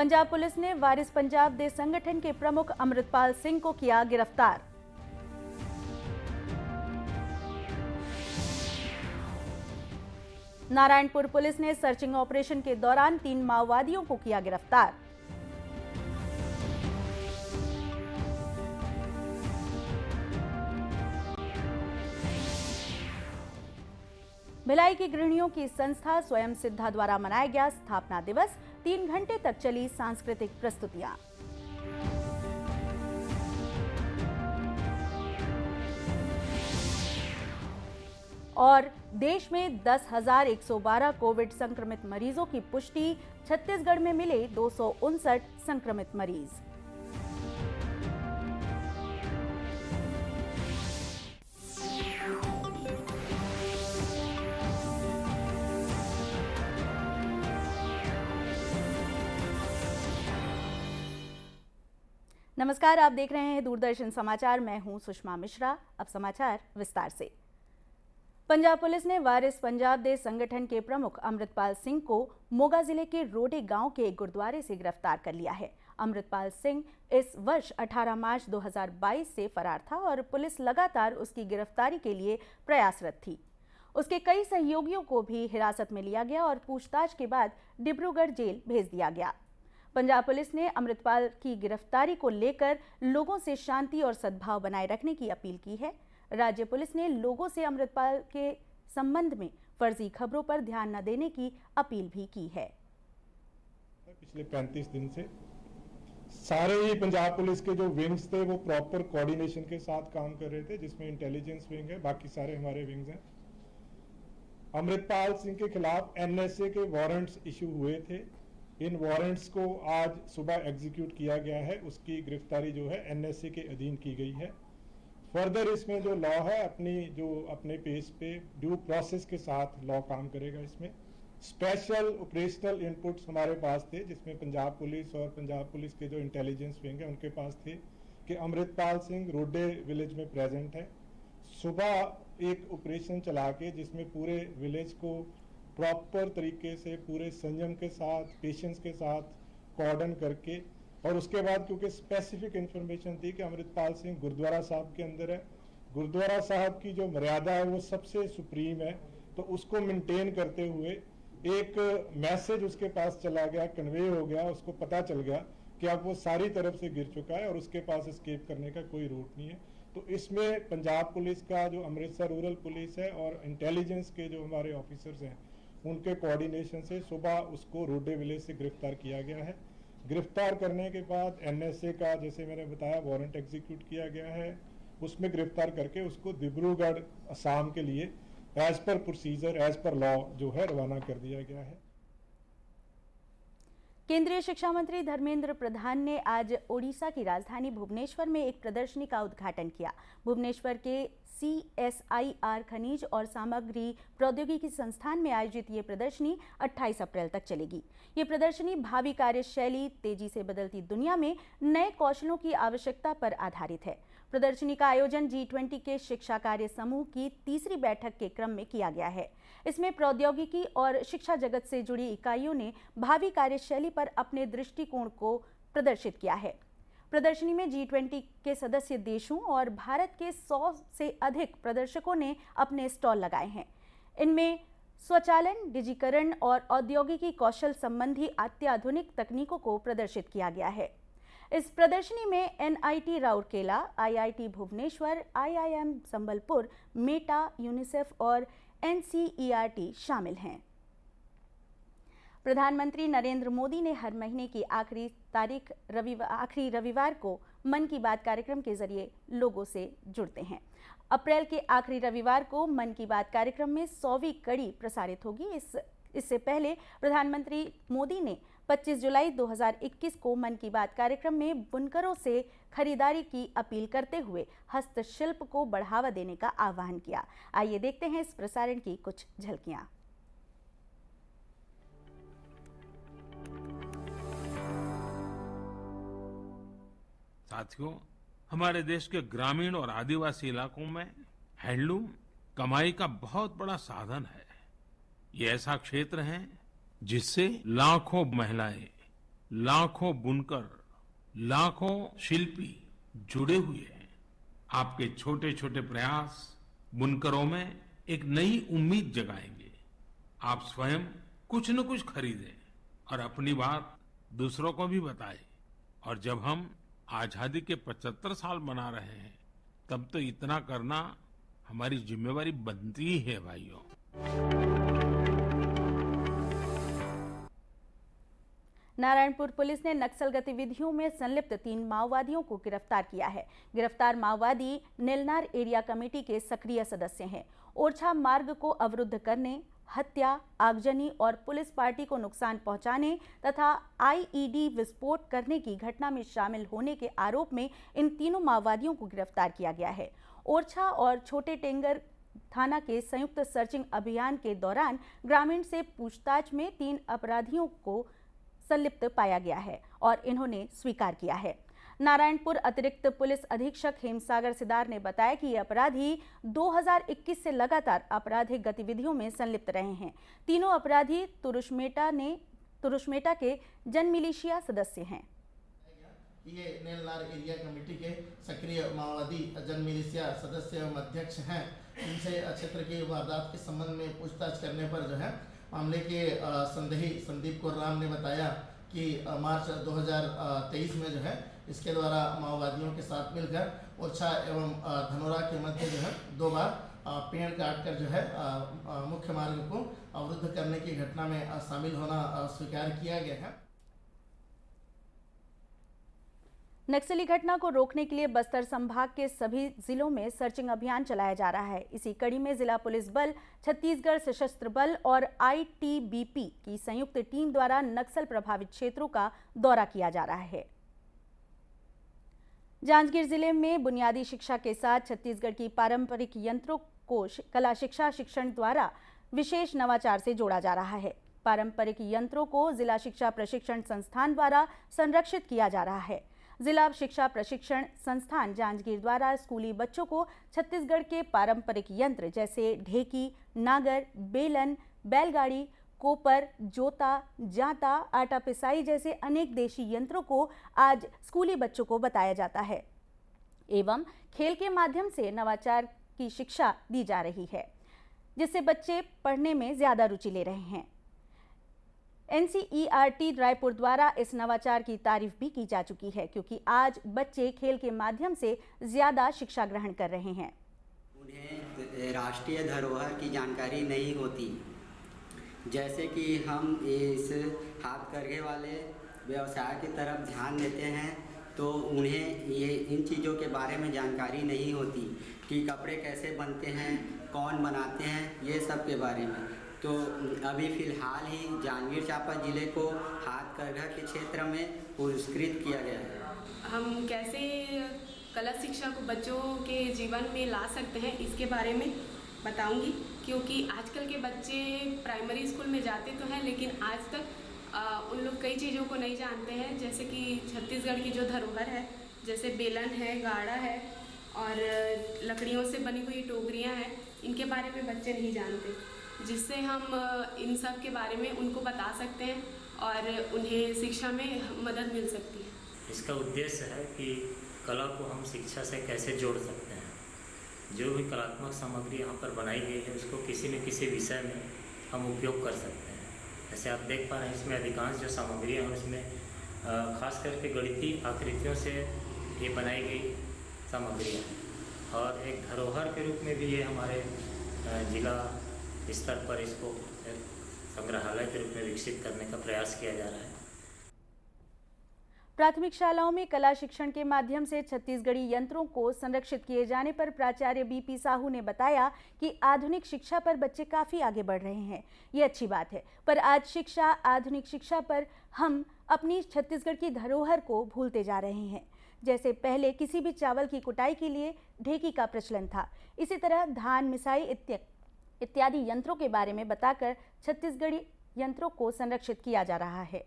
Punjab police ने वारिस पंजाब दे संगठन के प्रमुख अमृतपाल सिंह को किया गिरफ्तार। नारायणपुर पुलिस ने सर्चिंग ऑपरेशन के दौरान 3 माओवादियों को किया गिरफ्तार। भिलाई की गृहिणियों की संस्था स्वयं सिद्धा द्वारा मनाया गया स्थापना दिवस। 3 घंटे तक चली सांस्कृतिक प्रस्तुतियां। और देश में 10,112 कोविड संक्रमित मरीजों की पुष्टि। छत्तीसगढ़ में मिले 259 संक्रमित मरीज। नमस्कार, आप देख रहे हैं दूरदर्शन समाचार। मैं हूं सुषमा मिश्रा। अब समाचार विस्तार से। पंजाब पुलिस ने वारिस पंजाब दे संगठन के प्रमुख अमृतपाल सिंह को मोगा जिले के रोडे गांव के एक गुरुद्वारे से गिरफ्तार कर लिया है। अमृतपाल सिंह इस वर्ष 18 मार्च 2022 से फरार था और पुलिस लगातार उसकी गिरफ्तारी के लिए प्रयासरत थी। उसके कई सहयोगियों को भी हिरासत में लिया गया और पूछताछ के बाद डिब्रूगढ़ जेल भेज दिया गया। पंजाब पुलिस ने अमृतपाल की गिरफ्तारी को लेकर लोगों से शांति और सद्भाव बनाए रखने की अपील की है। राज्य पुलिस ने लोगों से अमृतपाल के संबंध में फर्जी खबरों पर ध्यान न देने की अपील भी की है। पिछले 35 दिन से सारे ही पंजाब पुलिस के जो विंग्स थे वो प्रॉपर कोऑर्डिनेशन के साथ काम कर रहे थे, जिसमें इंटेलिजेंस विंग है, बाकी सारे हमारे विंग्स हैं। अमृतपाल सिंह के खिलाफ एनएसए के वारंट्स इशू हुए थे। इन वारंट्स को आज सुबह एग्जीक्यूट किया गया है। उसकी गिरफ्तारी जो है एनएसए के अधीन की गई है। फर्दर इसमें जो लॉ है अपने पेस पे ड्यू प्रोसेस के साथ लॉ काम करेगा। इसमें स्पेशल ऑपरेशनल इनपुट्स हमारे पास थे, जिसमें पंजाब पुलिस और पंजाब पुलिस के जो इंटेलिजेंस विंग है उनके पास थे कि अमृतपाल सिंह रोडे विलेज में प्रेजेंट है। सुबह एक ऑपरेशन चला के जिसमें पूरे विलेज को प्रॉपर तरीके से पूरे संयम के साथ, पेशेंस के साथ कॉर्डन करके, और उसके बाद क्योंकि स्पेसिफिक इंफॉर्मेशन थी कि अमृतपाल सिंह गुरुद्वारा साहब के अंदर है, गुरुद्वारा साहब की जो मर्यादा है वो सबसे सुप्रीम है, तो उसको मेंटेन करते हुए एक मैसेज उसके पास चला गया, कन्वे हो गया, उसको पता चल गया कि अब वो सारी तरफ से गिर चुका है और उसके पास एस्केप करने का कोई रूट नहीं है। तो इसमें पंजाब पुलिस का जो अमृतसर रूरल पुलिस है और इंटेलिजेंस के जो हमारे ऑफिसर्स हैं उनके कोऑर्डिनेशन से सुबह उसको रोडे विलेज से गिरफ्तार किया गया है। गिरफ्तार करने के बाद एनएसए का, जैसे मैंने बताया, वारंट एग्जीक्यूट किया गया है। उसमें गिरफ्तार करके उसको डिब्रूगढ़ असम के लिए as per procedure, as per law जो है रवाना कर दिया गया है। केंद्रीय शिक्षा मंत्री धर्मेंद्र प्रधान ने आज ओडिशा की राजधानी भुवनेश्वर में एक प्रदर्शनी का उद्घाटन किया। भुवनेश्वर के CSIR खनिज और सामग्री प्रौद्योगिकी संस्थान में आयोजित ये प्रदर्शनी 28 अप्रैल तक चलेगी। ये प्रदर्शनी भावी कार्यशैली, तेजी से बदलती दुनिया में नए कौशलों की आवश्यकता पर आधारित है। प्रदर्शनी का आयोजन G20 के शिक्षा कार्य समूह की तीसरी बैठक के क्रम में किया गया है। इसमें प्रौद्योगिकी और शिक्षा जगत से जुड़ी इकाइयों ने भावी कार्यशैली पर अपने दृष्टिकोण को प्रदर्शित किया है। प्रदर्शनी में G20 के सदस्य देशों और भारत के 100 से अधिक प्रदर्शकों ने अपने स्टॉल लगाए हैं। इनमें स्वचालन, डिजिकरण और औद्योगिकी कौशल संबंधी अत्याधुनिक तकनीकों को प्रदर्शित किया गया है। इस प्रदर्शनी में NIT Rourkela, IIT Bhubaneswar, IIM Sambalpur, Meta, UNICEF और NCERT शामिल हैं। प्रधानमंत्री नरेंद्र मोदी ने हर महीने की आखिरी रविवार को मन की बात कार्यक्रम के जरिए लोगों से जुड़ते हैं। अप्रैल के आखिरी रविवार को मन की बात कार्यक्रम में 100वीं कड़ी प्रसारित होगी। इससे पहले प्रधानमंत्री मोदी ने 25 जुलाई 2021 को मन की बात कार्यक्रम में बुनकरों से खरीदारी की अपील करते हुए हस्तशिल्प को बढ़ावा देने का आह्वान किया। आइए देखते हैं इस प्रसारण की कुछ झलकियां। साथियों, हमारे देश के ग्रामीण और आदिवासी इलाकों में हैंडलूम कमाई का बहुत बड़ा साधन है। ये ऐसा क्षेत्र है जिससे लाखों महिलाएं लाखों बुनकर, लाखों शिल्पी जुड़े हुए हैं। आपके छोटे छोटे प्रयास बुनकरों में एक नई उम्मीद जगाएंगे। आप स्वयं कुछ न कुछ खरीदें और अपनी बात दूसरों को भी बताएं। और जब हम आजादी के 75 साल मना रहे हैं, तब तो इतना करना हमारी जिम्मेवारी बनती ही है भाइयों। नारायणपुर पुलिस ने नक्सल गतिविधियों में संलिप्त 3 माओवादियों को गिरफ्तार किया है। गिरफ्तार माओवादी नेलनार एरिया कमेटी के सक्रिय सदस्य हैं। ओरछा मार्ग को अवरुद्ध करने, हत्या, आगजनी और पुलिस पार्टी को नुकसान पहुंचाने तथा आईईडी विस्फोट करने की घटना में शामिल होने के आरोप में इन तीनों माओवादियों को गिरफ्तार किया गया है। ओरछा और छोटे टेंगर थाना के संयुक्त सर्चिंग अभियान के दौरान ग्रामीण से पूछताछ में 3 अपराधियों को संलिप्त पाया गया है और इन्होंने स्वीकार किया है। नारायणपुर अतिरिक्त पुलिस अधीक्षक हेमसागर सिदार ने बताया कि ये अपराधी 2021 से लगातार आपराधिक गतिविधियों में संलिप्त रहे हैं। तीनों अपराधी तुरुष्मेटा के जन मिलिशिया सदस्य हैं। ये नेलनार एरिया कमेटी के सक्रिय माओवादी जन मिलिशिया सदस्य एवं अध्यक्ष हैं। इनसे क्षेत्र की वारदात के संबंध में पूछताछ करने पर जो है मामले के संदेही संदीप कौर राम ने बताया कि मार्च 2023 में जो है इसके द्वारा माओवादियों के साथ मिलकर ओरछा एवं धनोरा के मध्य जो है 2 बार पेड़ काटकर जो है मुख्य मार्ग को अवरुद्ध करने की घटना में शामिल होना स्वीकार किया गया है। नक्सली घटना को रोकने के लिए बस्तर संभाग के सभी जिलों में सर्चिंग अभियान चलाया जा रहा है। इसी कड़ी में जिला पुलिस बल, छत्तीसगढ़ सशस्त्र बल और आईटीबीपी की संयुक्त टीम द्वारा नक्सल प्रभावित क्षेत्रों का दौरा किया जा रहा है। जांजगीर जिले में बुनियादी शिक्षा के साथ छत्तीसगढ़ की पारंपरिक यंत्रों को कला शिक्षा शिक्षण द्वारा विशेष नवाचार से जोड़ा जा रहा है। पारंपरिक यंत्रों को जिला शिक्षा प्रशिक्षण संस्थान द्वारा संरक्षित किया जा रहा है। जिला शिक्षा प्रशिक्षण संस्थान जांजगीर द्वारा स्कूली बच्चों को छत्तीसगढ़ के पारंपरिक यंत्र जैसे ढेकी, नागर, बेलन, बैलगाड़ी, कोपर, जोता, जाता, आटा पिसाई जैसे अनेक देशी यंत्रों को आज स्कूली बच्चों को बताया जाता है एवं खेल के माध्यम से नवाचार की शिक्षा दी जा रही है, जिससे बच्चे पढ़ने में ज्यादा रुचि ले रहे हैं। NCERT रायपुर द्वारा इस नवाचार की तारीफ भी की जा चुकी है, क्योंकि आज बच्चे खेल के माध्यम से ज्यादा शिक्षा ग्रहण कर रहे हैं। उन्हें राष्ट्रीय धरोहर की जानकारी नहीं होती, जैसे कि हम इस हाथ करघे वाले व्यवसाय की तरफ ध्यान देते हैं तो उन्हें ये इन चीज़ों के बारे में जानकारी नहीं होती कि कपड़े कैसे बनते हैं, कौन बनाते हैं, ये सब के बारे में। तो अभी फ़िलहाल ही जांजगीर चांपा ज़िले को हाथ करघा के क्षेत्र में पुरस्कृत किया गया है। हम कैसे कला शिक्षा को बच्चों के जीवन में ला सकते हैं इसके बारे में बताऊंगी, क्योंकि आजकल के बच्चे प्राइमरी स्कूल में जाते तो हैं लेकिन आज तक उन लोग कई चीज़ों को नहीं जानते हैं, जैसे कि छत्तीसगढ़ की जो धरोहर है, जैसे बेलन है, गाड़ा है और लकड़ियों से बनी हुई टोकरियाँ हैं, इनके बारे में बच्चे नहीं जानते, जिससे हम इन सब के बारे में उनको बता सकते हैं और उन्हें शिक्षा में मदद मिल सकती है। इसका उद्देश्य है कि कला को हम शिक्षा से कैसे जोड़ सकते हैं। जो भी कलात्मक सामग्री यहाँ पर बनाई गई है उसको किसी न किसी विषय में हम उपयोग कर सकते हैं। जैसे आप देख पा रहे हैं इसमें अधिकांश जो सामग्रियाँ हैं उसमें खास करके गणितीय आकृतियों से ये बनाई गई सामग्रियाँ हैं और एक धरोहर के रूप में भी ये हमारे जिला स्तर पर इसको संग्रहालय के रूप में विकसित करने का प्रयास किया जा रहा है। प्राथमिक शालाओं में कला शिक्षण के माध्यम से छत्तीसगढ़ी यंत्रों को संरक्षित किए जाने पर प्राचार्य बीपी साहू ने बताया कि आधुनिक शिक्षा पर बच्चे काफी आगे बढ़ रहे हैं। ये अच्छी बात है, पर आज शिक्षा, आधुनिक शिक्षा पर हम अपनी छत्तीसगढ़ की धरोहर को भूलते जा रहे हैं। जैसे पहले किसी भी चावल की कुटाई के लिए ढेकी का प्रचलन था, इसी तरह धान मिसाई इत्यादि यंत्रों के बारे में बताकर छत्तीसगढ़ी यंत्रों को संरक्षित किया जा रहा है।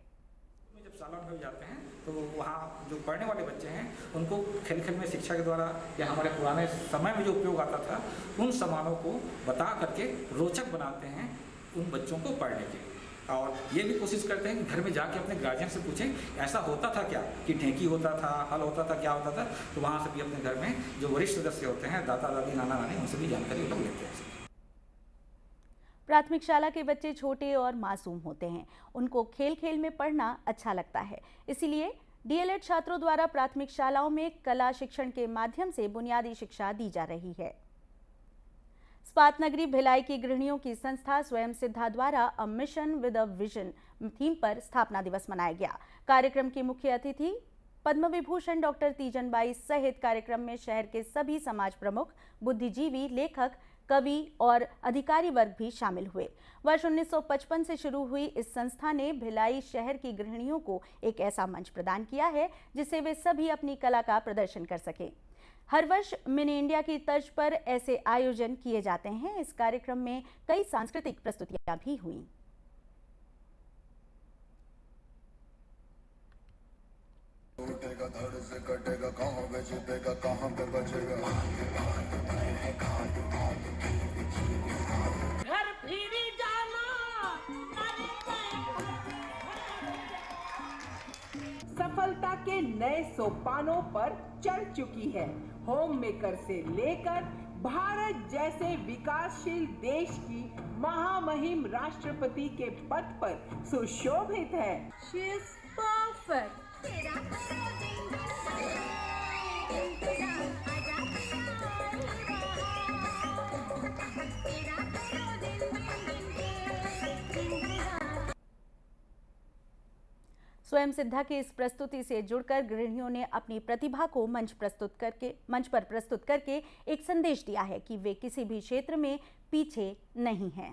जब सालन हो जाते हैं तो वहाँ जो पढ़ने वाले बच्चे हैं उनको खेल खेल में शिक्षा के द्वारा या हमारे पुराने समय में जो उपयोग आता था उन सामानों को बता करके रोचक बनाते हैं उन बच्चों को पढ़ने के। और ये भी कोशिश करते हैं कि घर में जाके अपने गार्जियन से पूछें ऐसा होता था क्या, कि ढेंकी होता था, हल होता था, क्या होता था। तो वहाँ से भी अपने घर में जो वरिष्ठ सदस्य होते हैं, दादा दादी नाना नानी, उनसे भी जानकारी लोग लेते हैं। प्राथमिक शाला के बच्चे छोटे और मासूम होते हैं, उनको खेल खेल में पढ़ना अच्छा लगता है। इसीलिए डीएलएड छात्रों द्वारा प्राथमिक शालाओं में कला शिक्षण के माध्यम से बुनियादी शिक्षा दी जा रही है। स्पात नगरी भिलाई की गृहिणियों की संस्था स्वयं सिद्धा द्वारा a mission with a vision theme पर स्थापना दिवस मनाया गया। कार्यक्रम की मुख्य अतिथि पद्म विभूषण डॉक्टर तीजनबाई सहित कार्यक्रम में शहर के सभी समाज प्रमुख, बुद्धिजीवी, लेखक, कवि और अधिकारी वर्ग भी शामिल हुए। वर्ष 1955 से शुरू हुई इस संस्था ने भिलाई शहर की गृहिणियों को एक ऐसा मंच प्रदान किया है जिससे वे सभी अपनी कला का प्रदर्शन कर सकें। हर वर्ष मिनी इंडिया की तर्ज पर ऐसे आयोजन किए जाते हैं। इस कार्यक्रम में कई सांस्कृतिक प्रस्तुतियां भी हुईं। सफलता के नए सोपानों पर चढ़ चुकी है। होम मेकर से लेकर भारत जैसे विकासशील देश की महामहिम राष्ट्रपति के पद पर सुशोभित है। She is perfect. स्वयं सिद्धा की इस प्रस्तुति से जुड़कर गृहिणियों ने अपनी प्रतिभा को मंच पर प्रस्तुत करके एक संदेश दिया है कि वे किसी भी क्षेत्र में पीछे नहीं हैं।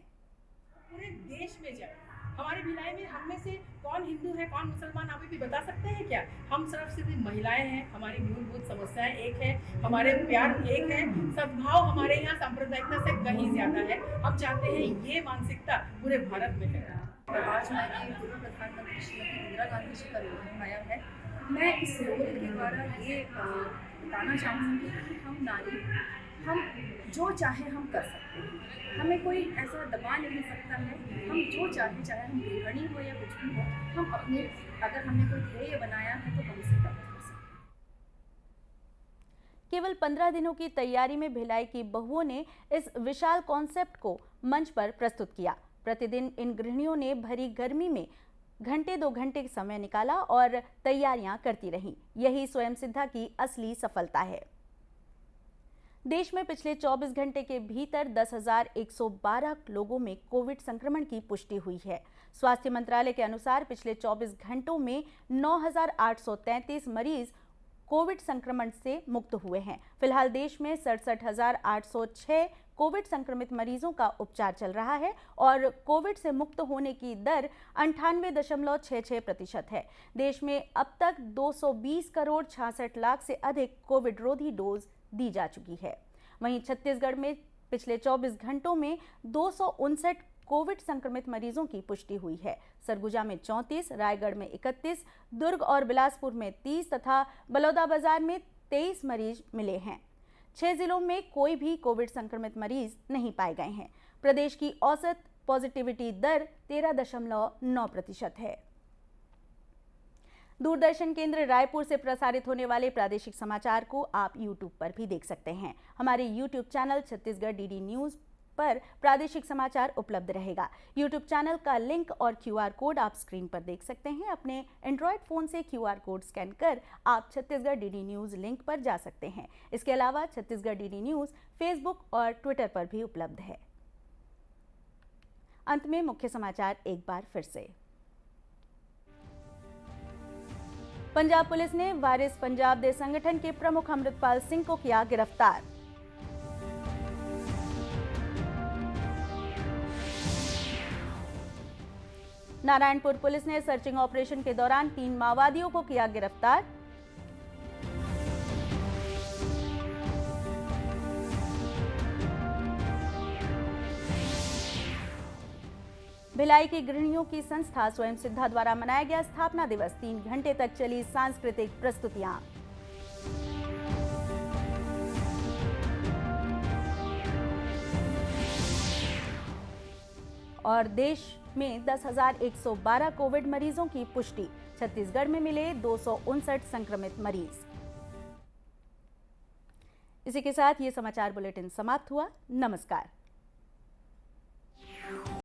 पूरे देश में जाए, हमारे भिलाई में हम में से कौन हिंदू है, कौन मुसलमान, आप भी बता सकते हैं क्या? हम सिर्फ महिलाएं हैं, हमारी मूलभूत समस्याएं एक है, हमारे प्यार एक है, सद्भाव हमारे यहाँ सांप्रदायिकता से कहीं ज्यादा है। हम चाहते हैं ये मानसिकता पूरे भारत में फैले। आज मैंने पूर्व प्रधानमंत्री श्रीमती इंदिरा गांधी जी का रोल निभाया है। मैं इस रोल के द्वारा ये बताना चाहूँगी कि हम नारी, हम जो चाहे हम कर सकते हैं। हमें कोई ऐसा दबा नहीं सकता है। हम जो चाहे हम गृहिणी हो या कुछ भी हो, हम अपने, अगर हमने कोई ध्येय बनाया है तो हम उसे प्राप्त कर सकते हैं। केवल 15 दिनों की तैयारी में भिलाई की बहुओं ने इस विशाल कॉन्सेप्ट को मंच पर प्रस्तुत किया। प्रतिदिन इन गृहिणियों ने भरी गर्मी में घंटे 2 घंटे समय निकाला और तैयारियां करती रहीं। यही स्वयं सिद्धा की असली सफलता है। देश में पिछले 24 घंटे के भीतर 10,112 लोगों में कोविड संक्रमण की पुष्टि हुई है। स्वास्थ्य मंत्रालय के अनुसार पिछले 24 घंटों में 9,833 मरीज कोविड संक्रमण से मुक्त हुए हैं। फिलहाल देश में 67,806 कोविड संक्रमित मरीजों का उपचार चल रहा है और कोविड से मुक्त होने की दर 98.66% है। देश में अब तक 220 करोड़ 66 लाख से अधिक कोविड रोधी डोज दी जा चुकी है। वहीं छत्तीसगढ़ में पिछले 24 घंटों में 259 कोविड संक्रमित मरीजों की पुष्टि हुई है। सरगुजा में 34, रायगढ़ में 31, दुर्ग और बिलासपुर में 30 तथा बलौदाबाजार में 23 मरीज मिले हैं। 6 जिलों में कोई भी कोविड संक्रमित मरीज नहीं पाए गए हैं। प्रदेश की औसत पॉजिटिविटी दर 13.9% है। दूरदर्शन केंद्र रायपुर से प्रसारित होने वाले प्रादेशिक समाचार को आप YouTube पर भी देख सकते हैं। हमारे YouTube channel Chhattisgarh DD news पर प्रादेशिक समाचार उपलब्ध रहेगा। YouTube चैनल का लिंक और QR कोड आप स्क्रीन पर देख सकते हैं। अपने एंड्रॉयड फ़ोन से QR कोड स्कैन कर आप छत्तीसगढ़ डीडी न्यूज़ लिंक पर जा सकते हैं। इसके अलावा छत्तीसगढ़ डीडी न्यूज़ फेसबुक और ट्विटर पर भी उपलब्ध है। अंत में मुख्य समाचार एक बार फिर से। पंजाब पुलिस ने वारिस पंजाब दे संगठन के प्रमुख अमृतपाल सिंह को किया गिरफ्तार। नारायणपुर पुलिस ने सर्चिंग ऑपरेशन के दौरान 3 माओवादियों को किया गिरफ्तार। भिलाई की गृहिणियों की संस्था स्वयं सिद्धा द्वारा मनाया गया स्थापना दिवस। 3 घंटे तक चली सांस्कृतिक प्रस्तुतियां। और देश में 10,112 कोविड मरीजों की पुष्टि। छत्तीसगढ़ में मिले 259 संक्रमित मरीज। इसी के साथ ये समाचार बुलेटिन समाप्त हुआ। नमस्कार।